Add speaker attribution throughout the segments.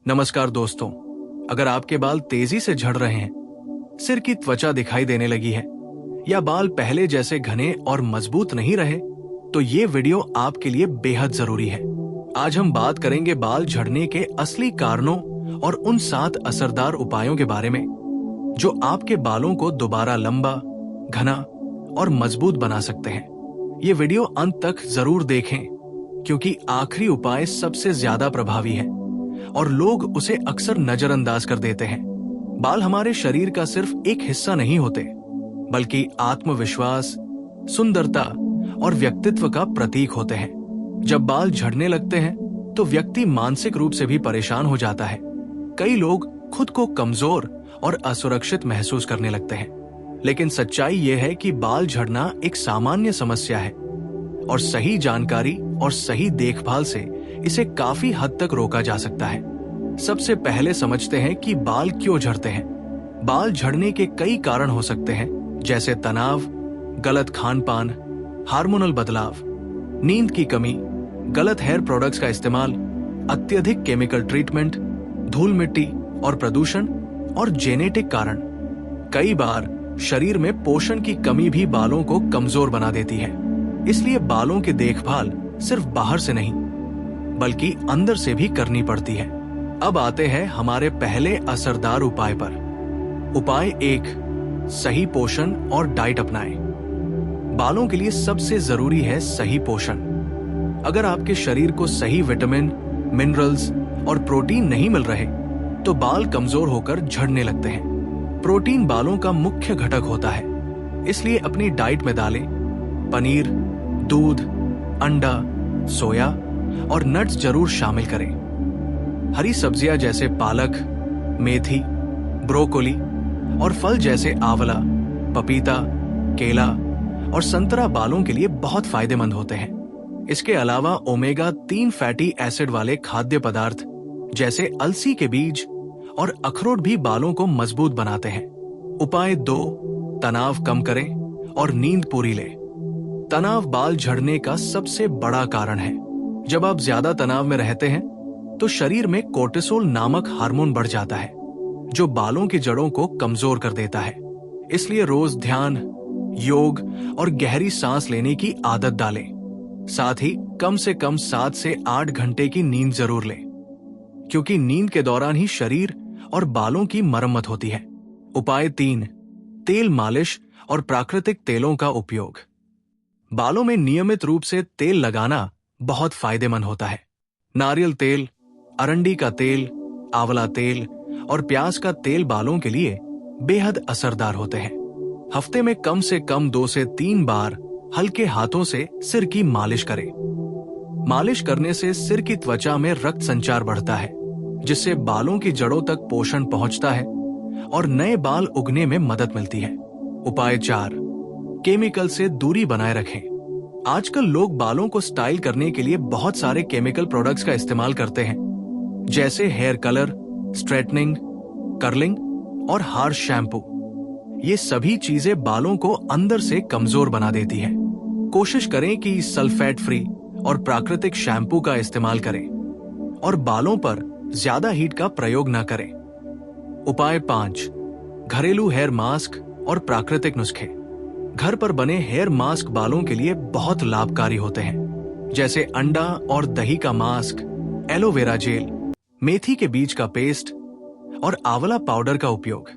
Speaker 1: नमस्कार दोस्तों, अगर आपके बाल तेजी से झड़ रहे हैं, सिर की त्वचा दिखाई देने लगी है या बाल पहले जैसे घने और मजबूत नहीं रहे, तो ये वीडियो आपके लिए बेहद जरूरी है। आज हम बात करेंगे बाल झड़ने के असली कारणों और उन 7 असरदार उपायों के बारे में जो आपके बालों को दोबारा लंबा, घना और मजबूत बना सकते हैं। ये वीडियो अंत तक जरूर देखें क्योंकि आखिरी उपाय सबसे ज्यादा प्रभावी है और लोग उसे अक्सर नजरअंदाज कर देते हैं। बाल हमारे शरीर का सिर्फ एक हिस्सा नहीं होते, बल्कि आत्मविश्वास, सुंदरता और व्यक्तित्व का प्रतीक होते हैं। जब बाल झड़ने लगते हैं तो व्यक्ति मानसिक रूप से भी परेशान हो जाता है। कई लोग खुद को कमजोर और असुरक्षित महसूस करने लगते हैं। लेकिन सच्चाई यह है कि बाल झड़ना एक सामान्य समस्या है और सही जानकारी और सही देखभाल से इसे काफी हद तक रोका जा सकता है। सबसे पहले समझते हैं कि बाल क्यों झड़ते हैं। बाल झड़ने के कई कारण हो सकते हैं, जैसे तनाव, गलत खान पान, हार्मोनल बदलाव, नींद की कमी, गलत हेयर प्रोडक्ट्स का इस्तेमाल, अत्यधिक केमिकल ट्रीटमेंट, धूल मिट्टी और प्रदूषण और जेनेटिक कारण। कई बार शरीर में पोषण की कमी भी बालों को कमजोर बना देती है। इसलिए बालों की देखभाल सिर्फ बाहर से नहीं बल्कि अंदर से भी करनी पड़ती है। अब आते हैं हमारे पहले असरदार उपाय पर। उपाय 1, सही पोषण और डाइट अपनाएं। बालों के लिए सबसे जरूरी है सही पोषण। अगर आपके शरीर को सही विटामिन, मिनरल्स और प्रोटीन नहीं मिल रहे तो बाल कमजोर होकर झड़ने लगते हैं। प्रोटीन बालों का मुख्य घटक होता है, इसलिए अपनी डाइट में दालें, पनीर, दूध, अंडा, सोया और नट्स जरूर शामिल करें। हरी सब्जियां जैसे पालक, मेथी, ब्रोकोली और फल जैसे आंवला, पपीता, केला और संतरा बालों के लिए बहुत फायदेमंद होते हैं। इसके अलावा ओमेगा 3 फैटी एसिड वाले खाद्य पदार्थ जैसे अलसी के बीज और अखरोट भी बालों को मजबूत बनाते हैं। उपाय 2, तनाव कम करें और नींद पूरी लें। तनाव बाल झड़ने का सबसे बड़ा कारण है। जब आप ज्यादा तनाव में रहते हैं तो शरीर में कोर्टिसोल नामक हार्मोन बढ़ जाता है जो बालों की जड़ों को कमजोर कर देता है। इसलिए रोज ध्यान, योग और गहरी सांस लेने की आदत डालें। साथ ही कम से कम 7 से 8 घंटे की नींद जरूर लें, क्योंकि नींद के दौरान ही शरीर और बालों की मरम्मत होती है। उपाय 3, तेल मालिश और प्राकृतिक तेलों का उपयोग। बालों में नियमित रूप से तेल लगाना बहुत फायदेमंद होता है। नारियल तेल, अरंडी का तेल, आंवला तेल और प्याज का तेल बालों के लिए बेहद असरदार होते हैं। हफ्ते में कम से कम 2 से 3 बार हल्के हाथों से सिर की मालिश करें। मालिश करने से सिर की त्वचा में रक्त संचार बढ़ता है, जिससे बालों की जड़ों तक पोषण पहुंचता है और नए बाल उगने में मदद मिलती है। उपाय 4, केमिकल से दूरी बनाए रखें। आजकल लोग बालों को स्टाइल करने के लिए बहुत सारे केमिकल प्रोडक्ट्स का इस्तेमाल करते हैं, जैसे हेयर कलर, स्ट्रेटनिंग, कर्लिंग और हार्श शैम्पू। ये सभी चीजें बालों को अंदर से कमजोर बना देती है। कोशिश करें कि सल्फेट फ्री और प्राकृतिक शैम्पू का इस्तेमाल करें और बालों पर ज्यादा हीट का प्रयोग न करें। उपाय 5, घरेलू हेयर मास्क और प्राकृतिक नुस्खे। घर पर बने हेयर मास्क बालों के लिए बहुत लाभकारी होते हैं, जैसे अंडा और दही का मास्क, एलोवेरा जेल, मेथी के बीज का पेस्ट और आंवला पाउडर का उपयोग।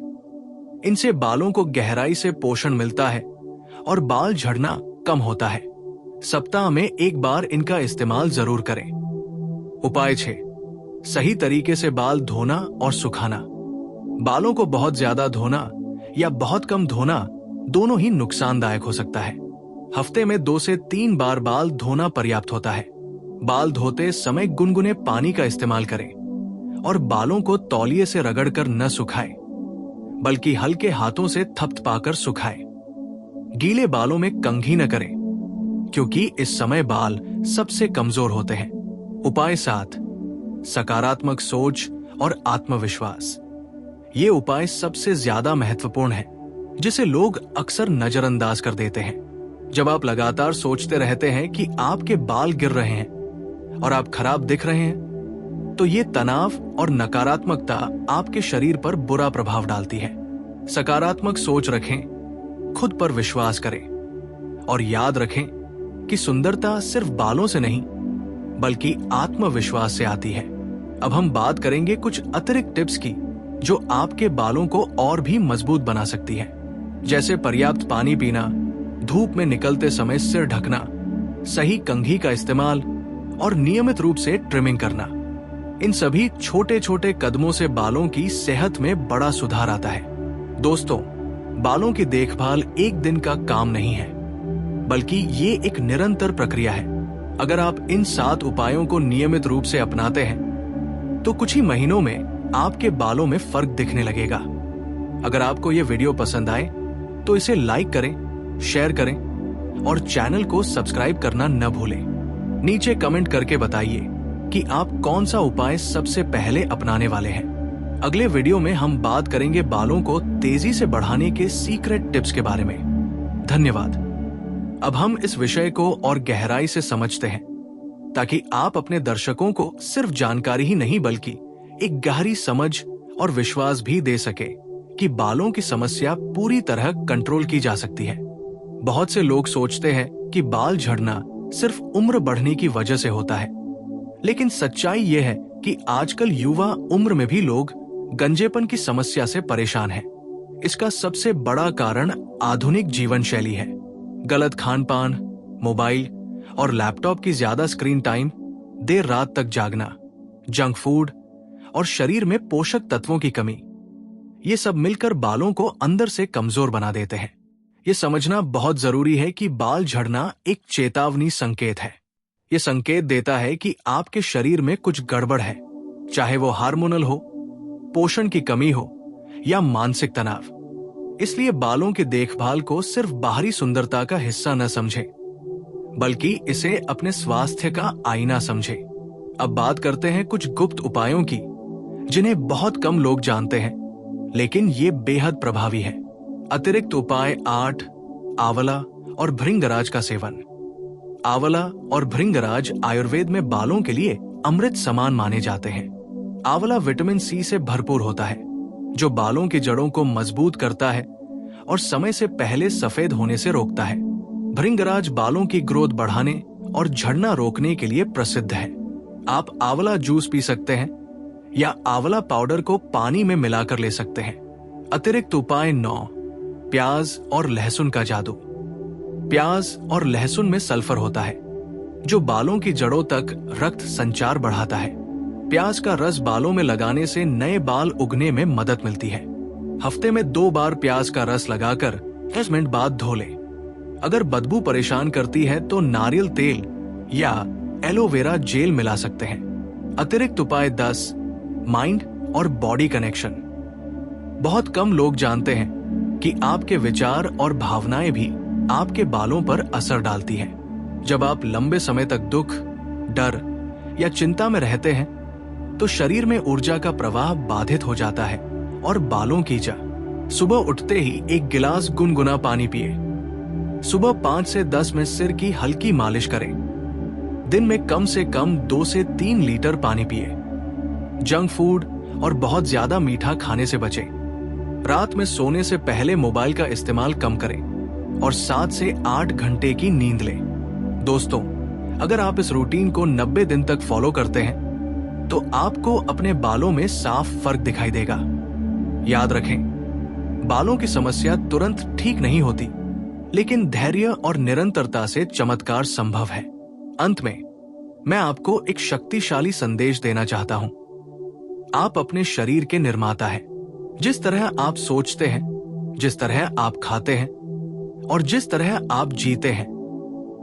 Speaker 1: इनसे बालों को गहराई से पोषण मिलता है और बाल झड़ना कम होता है। सप्ताह में 1 बार इनका इस्तेमाल जरूर करें। उपाय 6, सही तरीके से बाल धोना और सुखाना। बालों को बहुत ज्यादा धोना या बहुत कम धोना दोनों ही नुकसानदायक हो सकता है। हफ्ते में 2 से 3 बार बाल धोना पर्याप्त होता है। बाल धोते समय गुनगुने पानी का इस्तेमाल करें और बालों को तौलिए से रगड़कर न सुखाएं, बल्कि हल्के हाथों से थपथपाकर सुखाएं। गीले बालों में कंघी न करें, क्योंकि इस समय बाल सबसे कमजोर होते हैं। उपाय 7, सकारात्मक सोच और आत्मविश्वास। ये उपाय सबसे ज्यादा महत्वपूर्ण है, जिसे लोग अक्सर नजरअंदाज कर देते हैं। जब आप लगातार सोचते रहते हैं कि आपके बाल गिर रहे हैं और आप खराब दिख रहे हैं, तो ये तनाव और नकारात्मकता आपके शरीर पर बुरा प्रभाव डालती है। सकारात्मक सोच रखें, खुद पर विश्वास करें और याद रखें कि सुंदरता सिर्फ बालों से नहीं बल्कि आत्मविश्वास से आती है। अब हम बात करेंगे कुछ अतिरिक्त टिप्स की जो आपके बालों को और भी मजबूत बना सकती है, जैसे पर्याप्त पानी पीना, धूप में निकलते समय सिर ढकना, सही कंघी का इस्तेमाल और नियमित रूप से ट्रिमिंग करना। इन सभी छोटे छोटे कदमों से बालों की सेहत में बड़ा सुधार आता है। दोस्तों, बालों की देखभाल एक दिन का काम नहीं है, बल्कि ये एक निरंतर प्रक्रिया है। अगर आप इन 7 उपायों को नियमित रूप से अपनाते हैं तो कुछ ही महीनों में आपके बालों में फर्क दिखने लगेगा। अगर आपको ये वीडियो पसंद आए तो इसे लाइक करें, शेयर करें और चैनल को सब्सक्राइब करना न भूलें। नीचे कमेंट करके बताइए कि आप कौन सा उपाय सबसे पहले अपनाने वाले हैं। अगले वीडियो में हम बात करेंगे बालों को तेजी से बढ़ाने के सीक्रेट टिप्स के बारे में। धन्यवाद। अब हम इस विषय को और गहराई से समझते हैं ताकि आप अपने दर्शकों को सिर्फ जानकारी ही नहीं बल्कि एक गहरी समझ और विश्वास भी दे सके कि बालों की समस्या पूरी तरह कंट्रोल की जा सकती है। बहुत से लोग सोचते हैं कि बाल झड़ना सिर्फ उम्र बढ़ने की वजह से होता है, लेकिन सच्चाई यह है कि आजकल युवा उम्र में भी लोग गंजेपन की समस्या से परेशान हैं। इसका सबसे बड़ा कारण आधुनिक जीवन शैली है। गलत खान-पान, मोबाइल और लैपटॉप की ज्यादा स्क्रीन टाइम, देर रात तक जागना, जंक फूड और शरीर में पोषक तत्वों की कमी, ये सब मिलकर बालों को अंदर से कमजोर बना देते हैं। ये समझना बहुत जरूरी है कि बाल झड़ना एक चेतावनी संकेत है। ये संकेत देता है कि आपके शरीर में कुछ गड़बड़ है, चाहे वो हार्मोनल हो, पोषण की कमी हो या मानसिक तनाव। इसलिए बालों की देखभाल को सिर्फ बाहरी सुंदरता का हिस्सा न समझें, बल्कि इसे अपने स्वास्थ्य का आईना समझें। अब बात करते हैं कुछ गुप्त उपायों की जिन्हें बहुत कम लोग जानते हैं, लेकिन ये बेहद प्रभावी है। अतिरिक्त उपाय 8, आंवला और भृंगराज का सेवन। आंवला और भृंगराज आयुर्वेद में बालों के लिए अमृत समान माने जाते हैं। आंवला विटामिन सी से भरपूर होता है, जो बालों की जड़ों को मजबूत करता है और समय से पहले सफेद होने से रोकता है। भृंगराज बालों की ग्रोथ बढ़ाने और झड़ना रोकने के लिए प्रसिद्ध है। आप आंवला जूस पी सकते हैं या आंवला पाउडर को पानी में मिलाकर ले सकते हैं। अतिरिक्त उपाय 9, प्याज और लहसुन का जादू। प्याज और लहसुन में सल्फर होता है, जो बालों की जड़ों तक रक्त संचार बढ़ाता है। प्याज का रस बालों में लगाने से नए बाल उगने में मदद मिलती है। हफ्ते में 2 बार प्याज का रस लगाकर 10 मिनट बाद धो लें। अगर बदबू परेशान करती है तो नारियल तेल या एलोवेरा जेल मिला सकते हैं। अतिरिक्त उपाय 10, माइंड और बॉडी कनेक्शन। बहुत कम लोग जानते हैं कि आपके विचार और भावनाएं भी आपके बालों पर असर डालती हैं। जब आप लंबे समय तक दुख, डर या चिंता में रहते हैं तो शरीर में ऊर्जा का प्रवाह बाधित हो जाता है और बालों की जड़। सुबह उठते ही एक गिलास गुनगुना पानी पिए। सुबह 5 से 10 मिनट सिर की हल्की मालिश करें। दिन में कम से कम 2 से 3 लीटर पानी पिए। जंक फूड और बहुत ज्यादा मीठा खाने से बचें। रात में सोने से पहले मोबाइल का इस्तेमाल कम करें और 7 से 8 घंटे की नींद लें। दोस्तों, अगर आप इस रूटीन को 90 दिन तक फॉलो करते हैं तो आपको अपने बालों में साफ फर्क दिखाई देगा। याद रखें, बालों की समस्या तुरंत ठीक नहीं होती, लेकिन धैर्य और निरंतरता से चमत्कार संभव है। अंत में मैं आपको एक शक्तिशाली संदेश देना चाहता हूं। आप अपने शरीर के निर्माता हैं। जिस तरह आप सोचते हैं, जिस तरह आप खाते हैं और जिस तरह आप जीते हैं,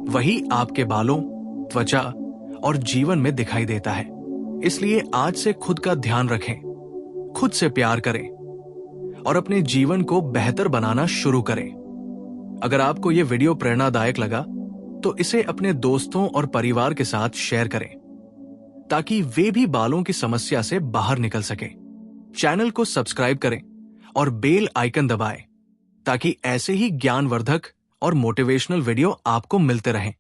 Speaker 1: वही आपके बालों, त्वचा और जीवन में दिखाई देता है। इसलिए आज से खुद का ध्यान रखें, खुद से प्यार करें और अपने जीवन को बेहतर बनाना शुरू करें। अगर आपको यह वीडियो प्रेरणादायक लगा तो इसे अपने दोस्तों और परिवार के साथ शेयर करें ताकि वे भी बालों की समस्या से बाहर निकल सकें। चैनल को सब्सक्राइब करें और बेल आइकन दबाएं ताकि ऐसे ही ज्ञानवर्धक और मोटिवेशनल वीडियो आपको मिलते रहें।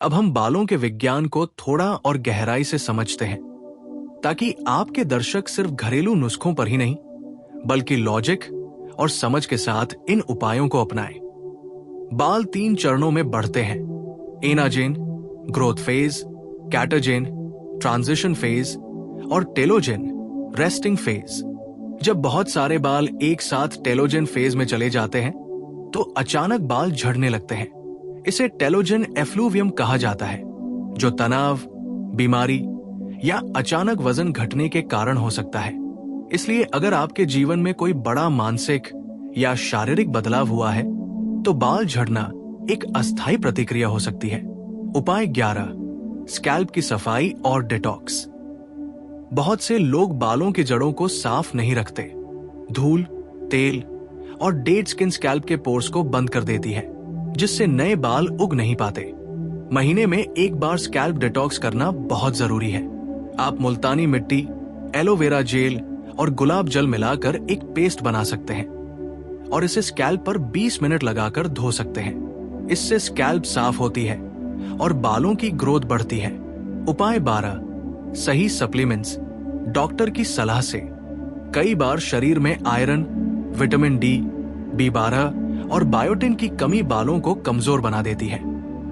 Speaker 1: अब हम बालों के विज्ञान को थोड़ा और गहराई से समझते हैं। ताकि आपके दर्शक सिर्फ घरेलू नुस्खों पर ही नहीं बल्कि लॉजिक और समझ के साथ इन उपायों को अपनाएं। बाल 3 चरणों में बढ़ते हैं: anagen, growth phase, catagen, transition phase और टेलोजेन, रेस्टिंग फेज। जब बहुत सारे बाल एक साथ टेलोजेन फेज में चले जाते हैं तो अचानक बाल झड़ने लगते हैं। इसे टेलोजेन एफ्लूवियम कहा जाता है, जो तनाव, बीमारी या अचानक वजन घटने के कारण हो सकता है। इसलिए अगर आपके जीवन में कोई बड़ा मानसिक या शारीरिक बदलाव हुआ है तो बाल झड़ना एक अस्थायी प्रतिक्रिया हो सकती है। उपाय 11: स्कैल्प की सफाई और डिटॉक्स। बहुत से लोग बालों की जड़ों को साफ नहीं रखते। धूल, तेल और डेड स्किन स्कैल्प के पोर्स को बंद कर देती है, जिससे नए बाल उग नहीं पाते। महीने में एक बार स्कैल्प डिटॉक्स करना बहुत जरूरी है। आप मुल्तानी मिट्टी, एलोवेरा जेल और गुलाब जल मिलाकर एक पेस्ट बना सकते हैं और इसे स्कैल्प पर 20 मिनट लगाकर धो सकते हैं। इससे स्कैल्प साफ होती है और बालों की ग्रोथ बढ़ती है। उपाय 12: सही सप्लीमेंट्स। डॉक्टर की सलाह से। कई बार शरीर में आयरन, विटामिन डी, B12 और बायोटिन की कमी बालों को कमजोर बना देती है।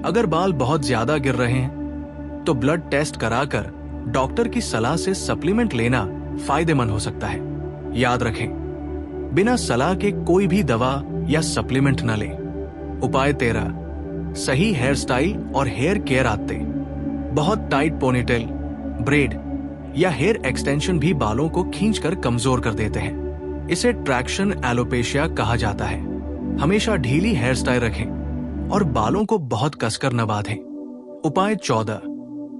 Speaker 1: अगर बाल बहुत ज्यादा गिर रहे हैं तो ब्लड टेस्ट कराकर डॉक्टर की सलाह से सप्लीमेंट लेना फायदेमंद हो सकता है। याद रखें, बिना सलाह के कोई भी दवा या सप्लीमेंट न लें। उपाय 13: सही हेयर स्टाइल और हेयर केयर आदतें। बहुत टाइट पोनीटेल, ब्रेड या हेयर एक्सटेंशन भी बालों को खींचकर कमजोर कर देते हैं। इसे ट्रैक्शन एलोपेशिया कहा जाता है। हमेशा ढीली हेयर स्टाइल रखें और बालों को बहुत कसकर न बांधें। उपाय 14: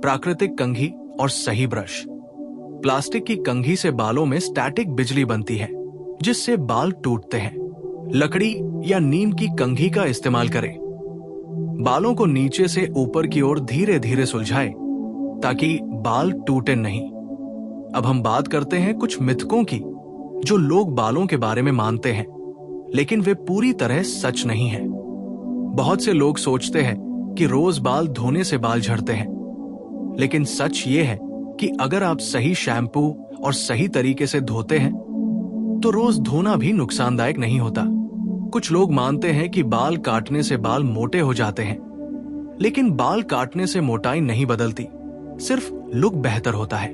Speaker 1: प्राकृतिक कंघी और सही ब्रश। प्लास्टिक की कंघी से बालों में स्टैटिक बिजली बनती है, जिससे बाल टूटते हैं। लकड़ी या नीम की कंघी का इस्तेमाल करें। बालों को नीचे से ऊपर की ओर धीरे धीरे सुलझाएं ताकि बाल टूटे नहीं। अब हम बात करते हैं कुछ मिथकों की जो लोग बालों के बारे में मानते हैं, लेकिन वे पूरी तरह सच नहीं हैं। बहुत से लोग सोचते हैं कि रोज बाल धोने से बाल झड़ते हैं, लेकिन सच ये है कि अगर आप सही शैम्पू और सही तरीके से धोते हैं तो रोज धोना भी नुकसानदायक नहीं होता। कुछ लोग मानते हैं कि बाल काटने से बाल मोटे हो जाते हैं, लेकिन बाल काटने से मोटाई नहीं बदलती, सिर्फ लुक बेहतर होता है।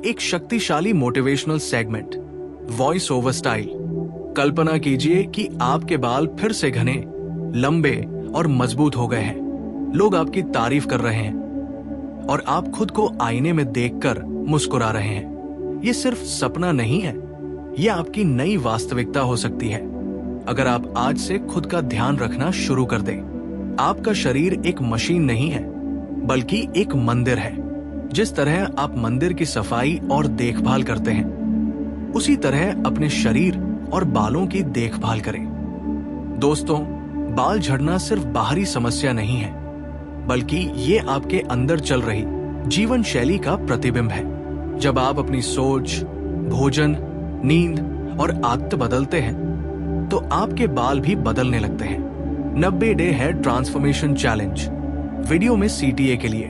Speaker 1: एक शक्तिशाली motivational segment, voice over style. कल्पना कीजिए कि आपके बाल फिर से घने, लंबे और मजबूत हो गए हैं। लोग आपकी तारीफ कर रहे हैं और आप खुद को आईने में देखकर मुस्कुरा रहे हैं। ये सिर्फ सपना नहीं है, ये आपकी नई वास्तविकता हो सकती है अगर आप आज से खुद का ध्यान रखना शुरू कर दें। आपका शरीर एक मशीन नहीं है, बल्कि एक मंदिर है। जिस तरह आप मंदिर की सफाई और देखभाल करते हैं, उसी तरह अपने शरीर और बालों की देखभाल करें। दोस्तों, बाल झड़ना सिर्फ बाहरी समस्या नहीं है, बल्कि ये आपके अंदर चल रही जीवन शैली का प्रतिबिंब है। जब आप अपनी सोच, भोजन, नींद और आदत बदलते हैं तो आपके बाल भी बदलने लगते हैं। 90 day hair transformation challenge video में CTA के लिए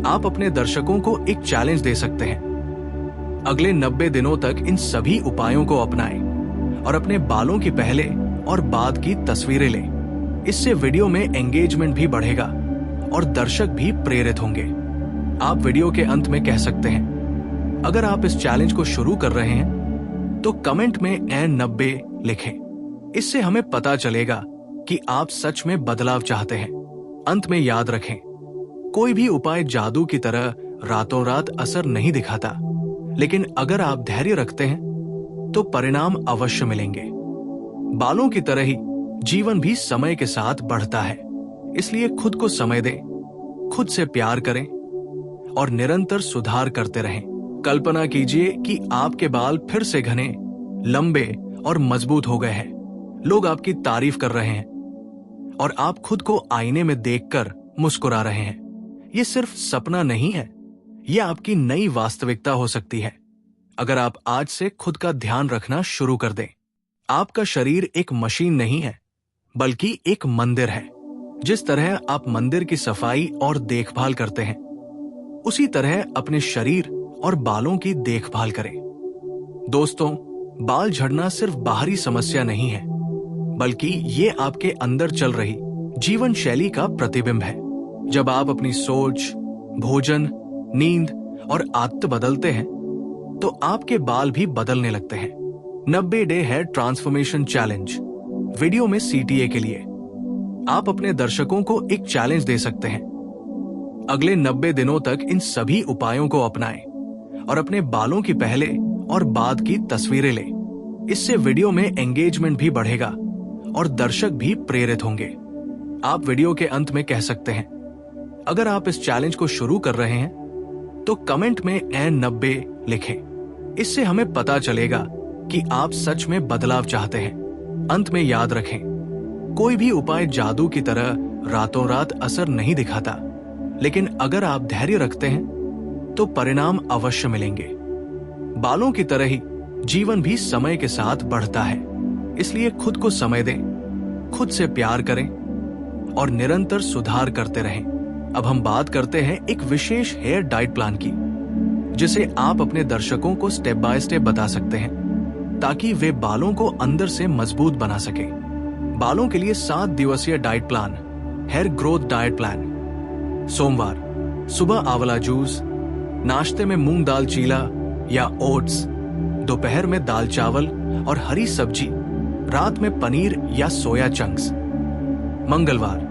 Speaker 1: आप अपने दर्शकों को एक चैलेंज दे सकते हैं। अगले 90 दिनों तक इन सभी उपायों को अपनाएं और अपने बालों की पहले और बाद की तस्वीरें लें। इससे वीडियो में एंगेजमेंट भी बढ़ेगा और दर्शक भी प्रेरित होंगे। आप वीडियो के अंत में कह सकते हैं, अगर आप इस चैलेंज को शुरू कर रहे हैं तो कमेंट में N90 लिखें। इससे हमें पता चलेगा कि आप सच में बदलाव चाहते हैं। अंत में याद रखें, कोई भी उपाय जादू की तरह रातों रात असर नहीं दिखाता, लेकिन अगर आप धैर्य रखते हैं तो परिणाम अवश्य मिलेंगे। बालों की तरह ही जीवन भी समय के साथ बढ़ता है, इसलिए खुद को समय दें, खुद से प्यार करें और निरंतर सुधार करते रहें। कल्पना कीजिए कि आपके बाल फिर से घने, लंबे और मजबूत हो गए हैं। लोग आपकी तारीफ कर रहे हैं और आप खुद को आईने में देखकर मुस्कुरा रहे हैं। ये सिर्फ सपना नहीं है, यह आपकी नई वास्तविकता हो सकती है अगर आप आज से खुद का ध्यान रखना शुरू कर दें। आपका शरीर एक मशीन नहीं है, बल्कि एक मंदिर है। जिस तरह आप मंदिर की सफाई और देखभाल करते हैं, उसी तरह अपने शरीर और बालों की देखभाल करें। दोस्तों, बाल झड़ना सिर्फ बाहरी समस्या नहीं है, बल्कि ये आपके अंदर चल रही जीवन शैली का प्रतिबिंब है। जब आप अपनी सोच, भोजन, नींद और आदत बदलते हैं, तो आपके बाल भी बदलने लगते हैं। 90 day hair transformation challenge video में CTA के लिए आप अपने दर्शकों को एक चैलेंज दे सकते हैं। अगले 90 दिनों तक इन सभी उपायों को अपनाएं और अपने बालों की पहले और बाद की तस्वीरें लें। इससे वीडियो में एंगेजमेंट भी बढ़ेगा और दर्शक भी प्रेरित होंगे। आप वीडियो के अंत में कह सकते हैं, अगर आप इस चैलेंज को शुरू कर रहे हैं तो कमेंट में N90 लिखें। इससे हमें पता चलेगा कि आप सच में बदलाव चाहते हैं। अंत में याद रखें, कोई भी उपाय जादू की तरह रातों रात असर नहीं दिखाता, लेकिन अगर आप धैर्य रखते हैं तो परिणाम अवश्य मिलेंगे। बालों की तरह ही जीवन भी समय के साथ बढ़ता है, इसलिए खुद को समय दें, खुद से प्यार करें और निरंतर सुधार करते रहें। अब हम बात करते हैं एक विशेष हेयर डाइट प्लान की, जिसे आप अपने दर्शकों को स्टेप बाय स्टेप बता सकते हैं, ताकि वे बालों को अंदर से मजबूत बना सके। बालों के लिए 7 दिवसीय diet plan, hair growth diet plan. सोमवार, सुबह आंवला जूस, नाश्ते में मूंग दाल चीला या ओट्स, दोपहर में दाल चावल और हरी सब्जी, रात में पनीर या सोया चंक्स। मंगलवार,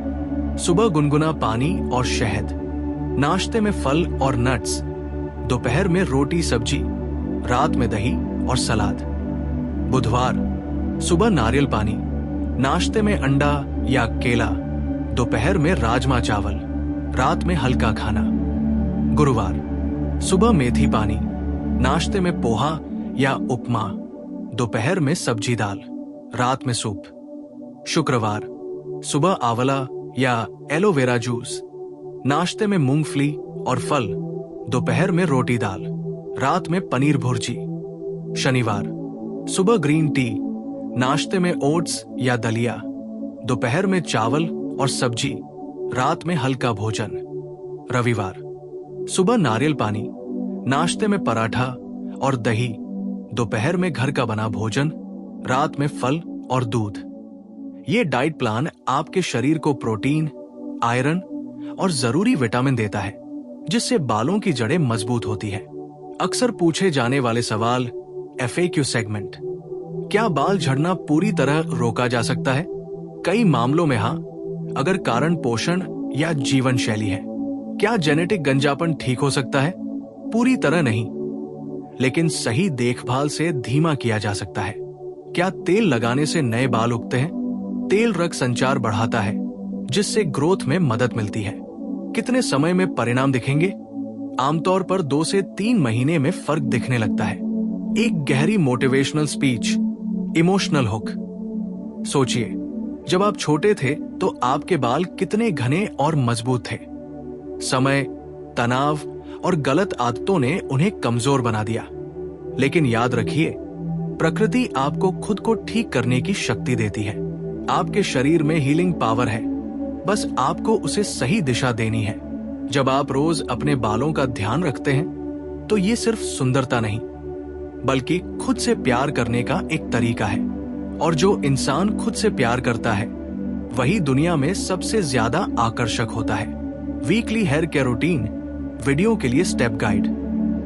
Speaker 1: सुबह गुनगुना पानी और शहद, नाश्ते में फल और नट्स, दोपहर में रोटी सब्जी, रात में दही और सलाद। बुधवार, सुबह नारियल पानी, नाश्ते में अंडा या केला, दोपहर में राजमा चावल, रात में हल्का खाना। गुरुवार, सुबह मेथी पानी, नाश्ते में पोहा या उपमा, दोपहर में सब्जी दाल, रात में सूप। शुक्रवार, सुबह आंवला या एलोवेरा जूस, नाश्ते में मूंगफली और फल, दोपहर में रोटी दाल, रात में पनीर भुर्जी। शनिवार, सुबह ग्रीन टी, नाश्ते में ओट्स या दलिया, दोपहर में चावल और सब्जी, रात में हल्का भोजन। रविवार, सुबह नारियल पानी, नाश्ते में पराठा और दही, दोपहर में घर का बना भोजन, रात में फल और दूध। ये डाइट प्लान आपके शरीर को प्रोटीन, आयरन और जरूरी विटामिन देता है, जिससे बालों की जड़ें मजबूत होती है। अक्सर पूछे जाने वाले सवाल, FAQ सेगमेंट। क्या बाल झड़ना पूरी तरह रोका जा सकता है? कई मामलों में हाँ, अगर कारण पोषण या जीवन शैली है। क्या जेनेटिक गंजापन ठीक हो सकता है? पूरी तरह नहीं, लेकिन सही देखभाल से धीमा किया जा सकता है। क्या तेल लगाने से नए बाल उगते हैं? तेल रक्त संचार बढ़ाता है, जिससे ग्रोथ में मदद मिलती है। कितने समय में परिणाम दिखेंगे? आमतौर पर 2 से 3 महीने में फर्क दिखने लगता है। एक गहरी मोटिवेशनल स्पीच, इमोशनल हुक। सोचिए, जब आप छोटे थे तो आपके बाल कितने घने और मजबूत थे। समय, तनाव और गलत आदतों ने उन्हें कमजोर बना दिया। लेकिन याद रखिए, प्रकृति आपको खुद को ठीक करने की शक्ति देती है। आपके शरीर में हीलिंग पावर है, बस आपको उसे सही दिशा देनी है। जब आप रोज अपने बालों का ध्यान रखते हैं, तो ये सिर्फ सुंदरता नहीं, बल्कि खुद से प्यार करने का एक तरीका है। और जो इंसान खुद से प्यार करता है, वही दुनिया में सबसे ज्यादा आकर्षक होता है। Weekly hair care routine video के लिए स्टेप गाइड।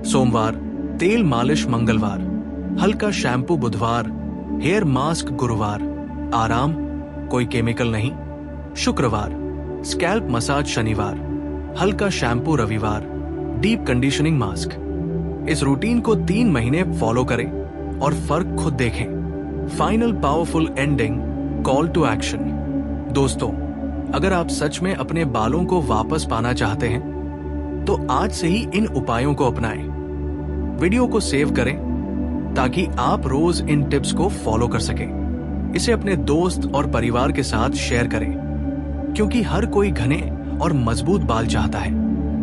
Speaker 1: सोमवार, तेल मालिश मंगलवार, हल्का शैम्पू बुधवार, हेयर मास्क गुरुवार, आराम, कोई केमिकल नहीं। शुक्रवार, स्कैल्प मसाज शनिवार, हल्का शैम्पू रविवार, डीप कंडीशनिंग मास्क। इस रूटीन को 3 महीने फॉलो करें और फर्क खुद देखें। Final powerful ending, call to action. दोस्तों, अगर आप सच में अपने बालों को वापस पाना चाहते हैं, तो आज से ही इन उपायों को अपनाएं। वीडियो को सेव करें ताकि आप रोज इन टिप्स को फॉलो कर सकें। इसे अपने दोस्त और परिवार के साथ शेयर करें, क्योंकि हर कोई घने और मजबूत बाल चाहता है।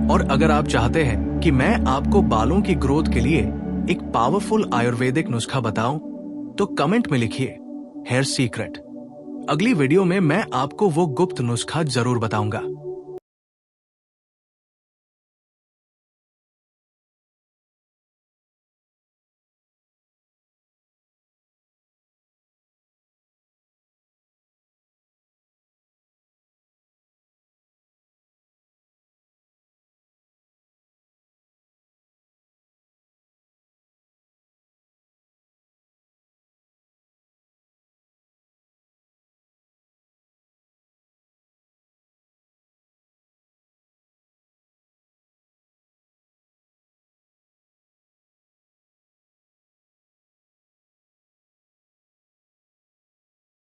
Speaker 1: और अगर आप चाहते हैं कि मैं आपको बालों की ग्रोथ के लिए एक पावरफुल आयुर्वेदिक नुस्खा बताऊं, तो कमेंट में लिखिए हेयर सीक्रेट। अगली वीडियो में मैं आपको वो गुप्त नुस्खा जरूर बताऊंगा।